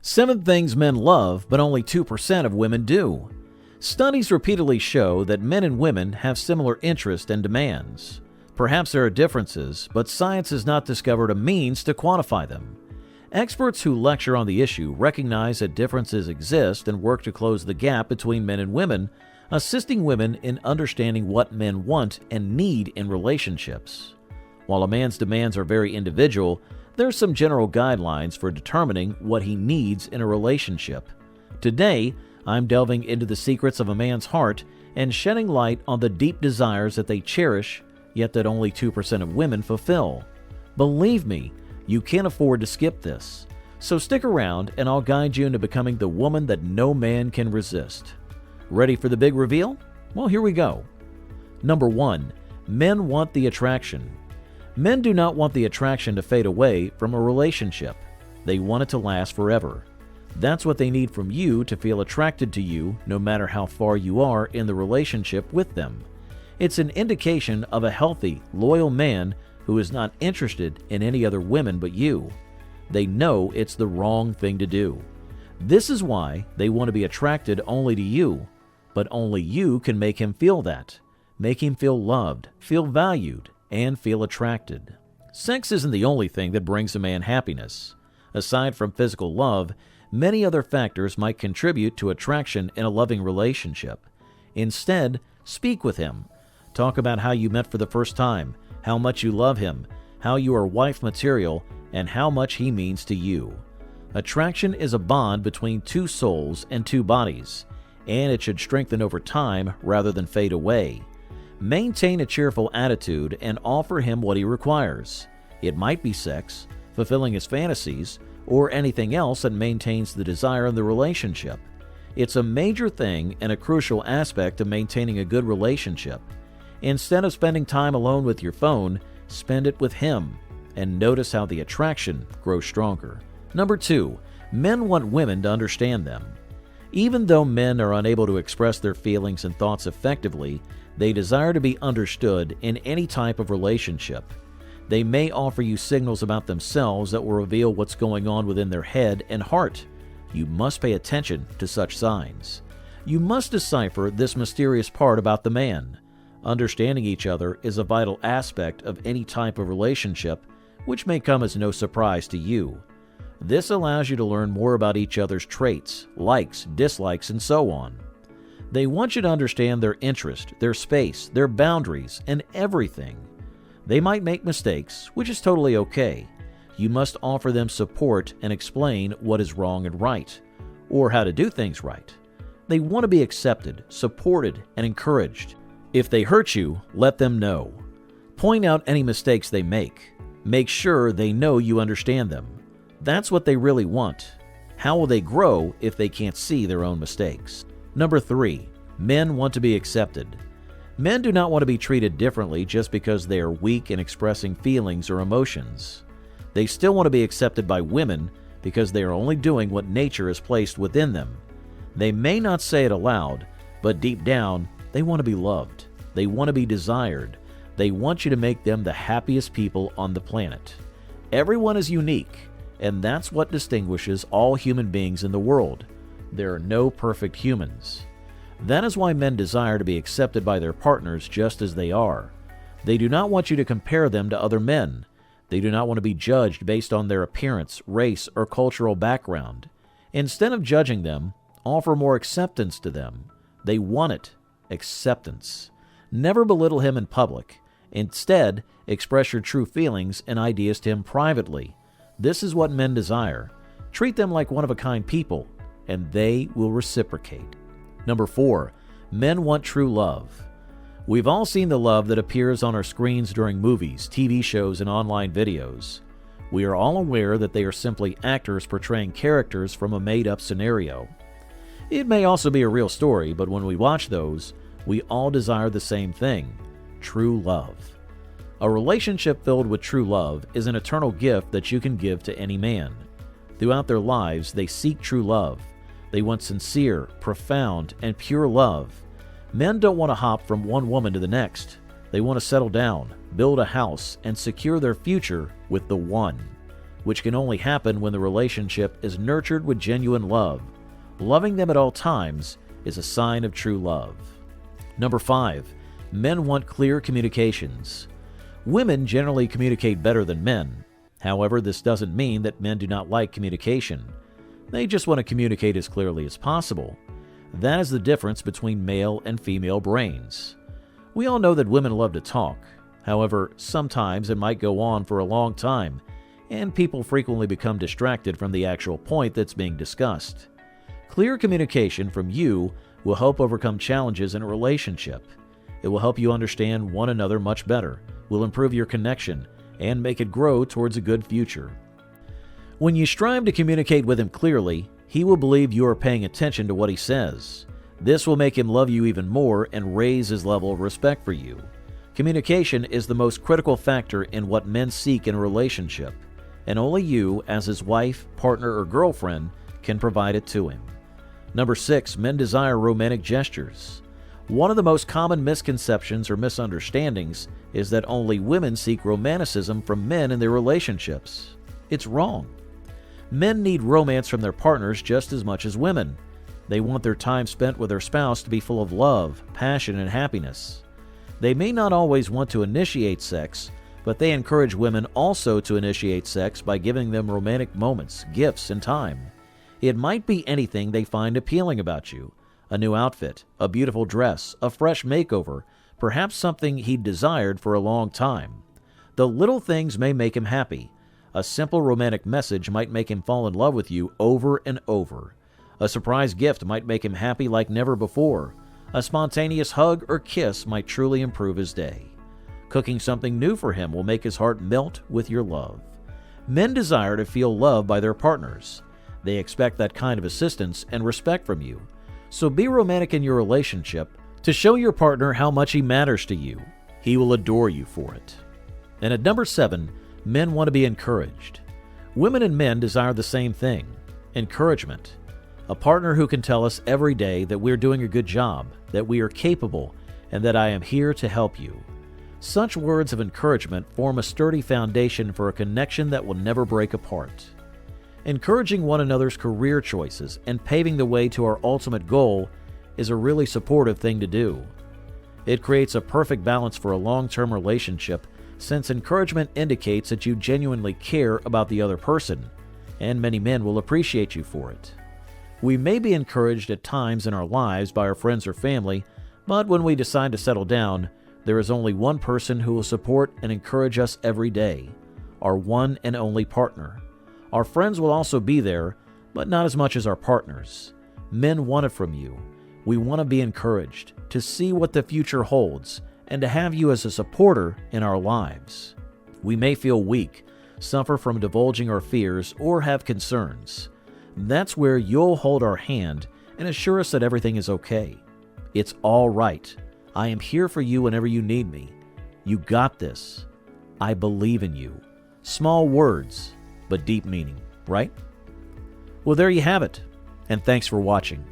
7 things men love, but only 2% of women do. Studies repeatedly show that men and women have similar interests and demands. Perhaps there are differences, but science has not discovered a means to quantify them. Experts who lecture on the issue recognize that differences exist and work to close the gap between men and women, assisting women in understanding what men want and need in relationships. While a man's demands are very individual, there are some general guidelines for determining what he needs in a relationship. Today, I'm delving into the secrets of a man's heart and shedding light on the deep desires that they cherish, yet that only 2% of women fulfill. Believe me, you can't afford to skip this. So stick around and I'll guide you into becoming the woman that no man can resist. Ready for the big reveal? Well, here we go. Number 1. Men want the attraction. Men do not want the attraction to fade away from a relationship. They want it to last forever. That's what they need from you to feel attracted to you no matter how far you are in the relationship with them. It's an indication of a healthy, loyal man who is not interested in any other women but you. They know it's the wrong thing to do. This is why they want to be attracted only to you, but only you can make him feel that. Make him feel loved, feel valued, and feel attracted. Sex isn't the only thing that brings a man happiness. Aside from physical love, many other factors might contribute to attraction in a loving relationship. Instead, speak with him. Talk about how you met for the first time, how much you love him, how you are wife material, and how much he means to you. Attraction is a bond between two souls and two bodies, and it should strengthen over time rather than fade away. Maintain a cheerful attitude and offer him what he requires. It might be sex, fulfilling his fantasies, or anything else that maintains the desire in the relationship. It's a major thing and a crucial aspect of maintaining a good relationship. Instead of spending time alone with your phone, spend it with him, and notice how the attraction grows stronger. Number 2. Men want women to understand them. Even though men are unable to express their feelings and thoughts effectively, they desire to be understood in any type of relationship. They may offer you signals about themselves that will reveal what's going on within their head and heart. You must pay attention to such signs. You must decipher this mysterious part about the man. Understanding each other is a vital aspect of any type of relationship, which may come as no surprise to you. This allows you to learn more about each other's traits, likes, dislikes, and so on. They want you to understand their interest, their space, their boundaries, and everything. They might make mistakes, which is totally okay. You must offer them support and explain what is wrong and right, or how to do things right. They want to be accepted, supported, and encouraged. If they hurt you, let them know. Point out any mistakes they make. Make sure they know you understand them. That's what they really want. How will they grow if they can't see their own mistakes? Number 3. Men want to be accepted. Men do not want to be treated differently just because they are weak in expressing feelings or emotions. They still want to be accepted by women because they are only doing what nature has placed within them. They may not say it aloud, but deep down, they want to be loved. They want to be desired. They want you to make them the happiest people on the planet. Everyone is unique, and that's what distinguishes all human beings in the world. There are no perfect humans. That is why men desire to be accepted by their partners just as they are. They do not want you to compare them to other men. They do not want to be judged based on their appearance, race, or cultural background. Instead of judging them, offer more acceptance to them. They want it. Acceptance. Never belittle him in public. Instead, express your true feelings and ideas to him privately. This is what men desire. Treat them like one-of-a-kind people, and they will reciprocate. Number 4. Men want true love. We've all seen the love that appears on our screens during movies, TV shows, and online videos. We are all aware that they are simply actors portraying characters from a made-up scenario. It may also be a real story, but when we watch those, we all desire the same thing: true love. A relationship filled with true love is an eternal gift that you can give to any man. Throughout their lives, they seek true love. They want sincere, profound, and pure love. Men don't want to hop from one woman to the next. They want to settle down, build a house, and secure their future with the one. which can only happen when the relationship is nurtured with genuine love. Loving them at all times is a sign of true love. Number 5. Men want clear communications. Women generally communicate better than men. However, this doesn't mean that men do not like communication. They just want to communicate as clearly as possible. That is the difference between male and female brains. We all know that women love to talk. However, sometimes it might go on for a long time, and people frequently become distracted from the actual point that's being discussed. Clear communication from you will help overcome challenges in a relationship. It will help you understand one another much better, will improve your connection, and make it grow towards a good future. When you strive to communicate with him clearly, he will believe you are paying attention to what he says. This will make him love you even more and raise his level of respect for you. Communication is the most critical factor in what men seek in a relationship, and only you, as his wife, partner, or girlfriend, can provide it to him. Number 6. Men desire romantic gestures. One of the most common misconceptions or misunderstandings is that only women seek romanticism from men in their relationships. It's wrong. Men need romance from their partners just as much as women. They want their time spent with their spouse to be full of love, passion, and happiness. They may not always want to initiate sex, but they encourage women also to initiate sex by giving them romantic moments, gifts, and time. It might be anything they find appealing about you: a new outfit, a beautiful dress, a fresh makeover, perhaps something he desired for a long time. The little things may make him happy. A simple romantic message might make him fall in love with you over and over. A surprise gift might make him happy like never before. A spontaneous hug or kiss might truly improve his day. Cooking something new for him will make his heart melt with your love. Men desire to feel loved by their partners. They expect that kind of assistance and respect from you. So be romantic in your relationship to show your partner how much he matters to you. He will adore you for it. And at number 7, men want to be encouraged. Women and men desire the same thing: encouragement. A partner who can tell us every day that we're doing a good job, that we are capable, and that I am here to help you. Such words of encouragement form a sturdy foundation for a connection that will never break apart. Encouraging one another's career choices and paving the way to our ultimate goal is a really supportive thing to do. It creates a perfect balance for a long-term relationship, since encouragement indicates that you genuinely care about the other person, and many men will appreciate you for it. We may be encouraged at times in our lives by our friends or family, but when we decide to settle down, there is only one person who will support and encourage us every day: our one and only partner. Our friends will also be there, but not as much as our partners. Men want it from you. We want to be encouraged, to see what the future holds, and to have you as a supporter in our lives. We may feel weak, suffer from divulging our fears, or have concerns. That's where you'll hold our hand and assure us that everything is okay. It's all right. I am here for you whenever you need me. You got this. I believe in you. Small words, but deep meaning, right? Well, there you have it, and thanks for watching.